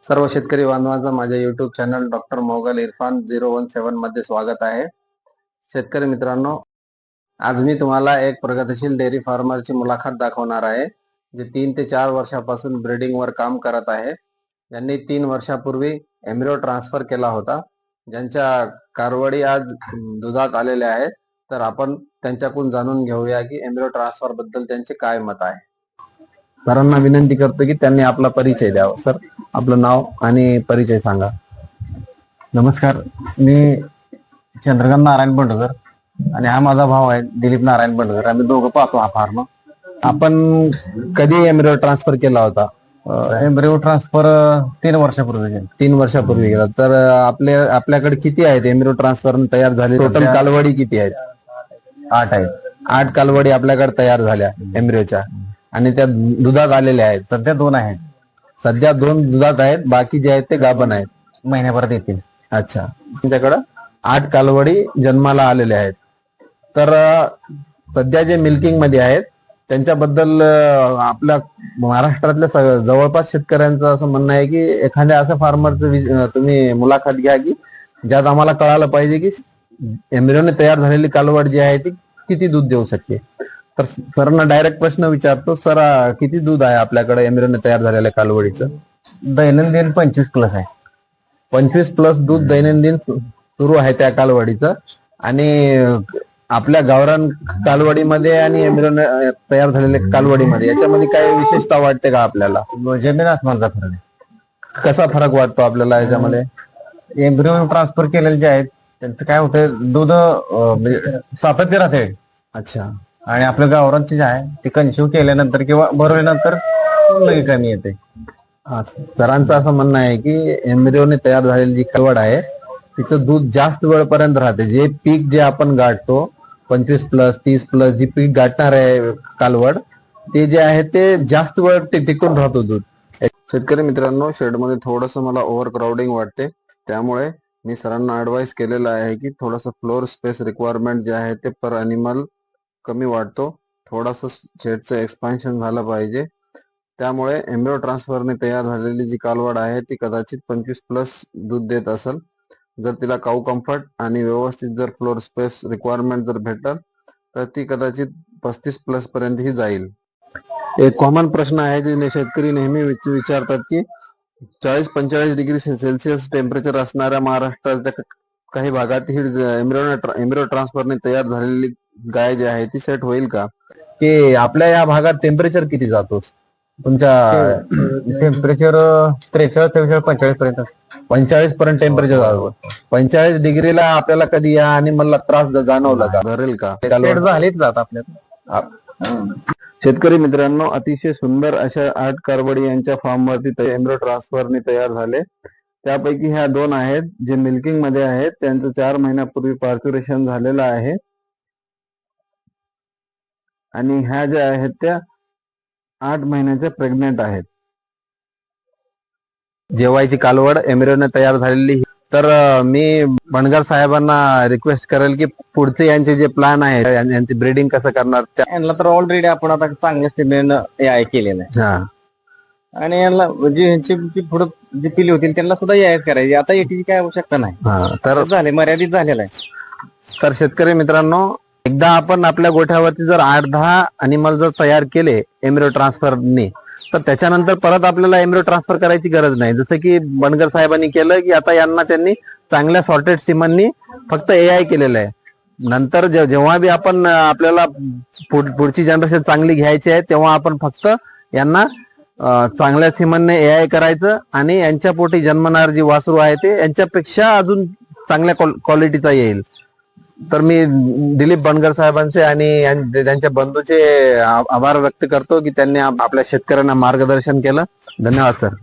सर्व शेतकरी बांधवांचं माझ्या YouTube channel doctor Mogal Irfan 017 मध्ये स्वागत आहे. शेतकरी मित्रांनो, आज मी तुम्हाला एक प्रगतिशील डेअरी फार्मरची मुलाखत दाखवणार आहे, जे 3 ते 4 वर्षापासून ब्रीडिंगवर काम करत आहे. यांनी 3 वर्षापूर्वी एम्ब्रियो ट्रान्सफर केला होता, ज्यांच्या कारवडी आज दुधात आलेल्या आहेत. तर आपण त्यांच्याकडून जाणून घेऊया की एम्ब्रियो ट्रान्सफर बद्दल त्यांचे काय मत आहे. सरांना विनंती करतो की त्यांनी आपला परिचय द्यावा. सर, आपलं नाव आणि परिचय सांगा. नमस्कार, मी चंद्रकांत नारायण बंडगर आणि हा माझा भाऊ आहे दिलीप नारायण बंडगर. आम्ही दोघं पाहतो हा फार्म. आपण कधी एम्ब्रियो ट्रान्सफर केला होता? एम्ब्रियो ट्रान्सफर 3 वर्षापूर्वी केला. 3 वर्षापूर्वी केला. तर आपल्याकडे किती आहेत एम्ब्रियो ट्रान्सफर तयार झाले? टोटल कालवडी किती आहेत? 8 आहेत. 8 कालवडी आपल्याकडे तयार झाल्या एम्ब्रियोच्या, आणि त्या दुधात आलेल्या आहेत. सध्या 2 आहेत. सध्या 2 दुधात आहेत, बाकी जे आहेत ते गाभण आहेत, महिन्याभरात येतील. अच्छा. तुमच्याकडं 8 कालवडी जन्माला आलेल्या आहेत. तर सध्या जे मिल्किंग मध्ये आहेत त्यांच्याबद्दल आपल्या महाराष्ट्रातल्या जवळपास शेतकऱ्यांचं असं म्हणणं आहे की एखाद्या असं फार्मरचं तुम्ही मुलाखत घ्या की ज्यात आम्हाला कळालं पाहिजे की एम्ब्रियोने तयार झालेली कालवड जी आहे ती किती दूध देऊ शकते. तर सरांना डायरेक्ट प्रश्न विचारतो. सर, किती दूध आहे आपल्याकडे एम्ब्रियोने तयार झालेल्या कालवडीचं? दैनंदिन 25 प्लस आहे. 25 प्लस दूध दैनंदिन सुरू आहे त्या कालवडीचं. आणि आपल्या गावरान कालवडीमध्ये आणि एम्ब्रियोने तयार झालेल्या कालवडीमध्ये याच्यामध्ये काही विशेषता वाटते का आपल्याला? जमीन आसमानचा फरक आहे. कसा फरक वाटतो आपल्याला याच्यामध्ये? एम्ब्रियो ट्रान्सफर केलेले जे आहेत त्यांचं काय होतं, दूध म्हणजे सातत्य राहते. अच्छा. आणि आपल्या गावरांचे जे आहे ते कन्झ्युम केल्यानंतर किंवा भरवल्यानंतर लगेच कमी येते. सरांचं असं म्हणणं आहे की एम्ब्रियोने तयार झालेली जी कालवड आहे तिचं दूध जास्त वेळपर्यंत राहते. जे पीक जे आपण गाठतो 25 प्लस 30 प्लस जी पीक गाठणार आहे कालवड, ते जे आहे ते जास्त वेळ टिकून राहतो दूध. शेतकरी मित्रांनो, शेडमध्ये थोडंसं मला ओव्हर क्राउडिंग वाटते, त्यामुळे मी सरांना ऍडवाइस केलेलं आहे की थोडंसं फ्लोअर स्पेस रिक्वायरमेंट जे आहे ते पर अॅनिमल कमी वाटतो. थोडंसं शेडचं एक्सपान्शन झालं पाहिजे. त्यामुळे एम्ब्रियो ट्रान्सफरने तयार झालेली जी कालवड आहे ती कदाचित 25 प्लस दूध देत असेल. जर तिला काऊ कम्फर्ट आणि व्यवस्थित जर फ्लोअर स्पेस रिक्वायरमेंट जर भेटल तर ती कदाचित 35 प्लस पर्यंत ही जाईल. एक कॉमन प्रश्न आहे जे शेतकरी नेहमी विचारतात की 40-45 डिग्री सेल्सिअस टेम्परेचर असणाऱ्या महाराष्ट्राच्या काही भागात ही एम्ब्रियो ट्रान्सफरने तयार झालेली गाय जी आहे ती सेट होईल का? की आपल्या या भागात टेम्परेचर किती जातो तुमच्या? टेम्परेचर 43, 44, 45 पर्यंत. 45 पर्यंत टेम्परेचर जातो. 45 डिग्रीला आपल्याला कधी या आणि मला त्रास जाणवला का? धरेल का? झालेच जात आपल्याला. शेतकरी मित्रांनो, अतिशय सुंदर अशा 8 कारवडी यांच्या फार्म वरती एम्ब्रियो ट्रान्सफरने तयार झाले. त्यापैकी ह्या 2 आहेत जे मिल्किंग मध्ये आहेत. त्यांचं 4 महिन्यापूर्वी पार्च्युरेशन झालेलं आहे. आणि ह्या ज्या आहेत त्या 8 महिन्याच्या प्रेग्नेंट आहेत. जेवायची कालवड एम्ब्रियोने तयार झालेली. तर मी बंडगर साहेबांना रिक्वेस्ट करेल की पुढचे यांचे जे प्लॅन आहे यांची ब्रीडिंग कसं करणार. यांना तर ऑलरेडी आपण आता चांगल्या स्थितीने AI केलेलं आहे. आणि यांना म्हणजे यांची पुढे जी पिली होती त्यांना सुद्धा AI करायची. आता याची काय आवश्यकता नाही. तर झाले, मर्यादित झालेला आहे. तर शेतकरी मित्रांनो, एकदा आपण आपल्या गोठ्यावरती जर 8-10 अॅनिमल जर तयार केले एम्ब्रियो ट्रान्सफरने, तर त्याच्यानंतर परत आपल्याला एम्ब्रियो ट्रान्सफर करायची गरज नाही. जसं की बंडगर साहेबांनी केलं की आता यांना त्यांनी चांगल्या सॉर्टेड सिमननी फक्त AI केलेलं आहे. नंतर जेव्हा बी आपण आपल्याला पुढची जनरेशन चांगली घ्यायची आहे तेव्हा आपण फक्त यांना चांगल्या सिमनने AI करायचं आणि यांच्या पोटी जन्मणार जी वासरू आहे ते यांच्यापेक्षा अजून चांगल्या क्वालिटीचा येईल. तर मी दिलीप बंडगर साहेबांचे आणि त्यांच्या बंधूचे आभार व्यक्त करतो की त्यांनी आपल्या शेतकऱ्यांना मार्गदर्शन केलं. धन्यवाद सर.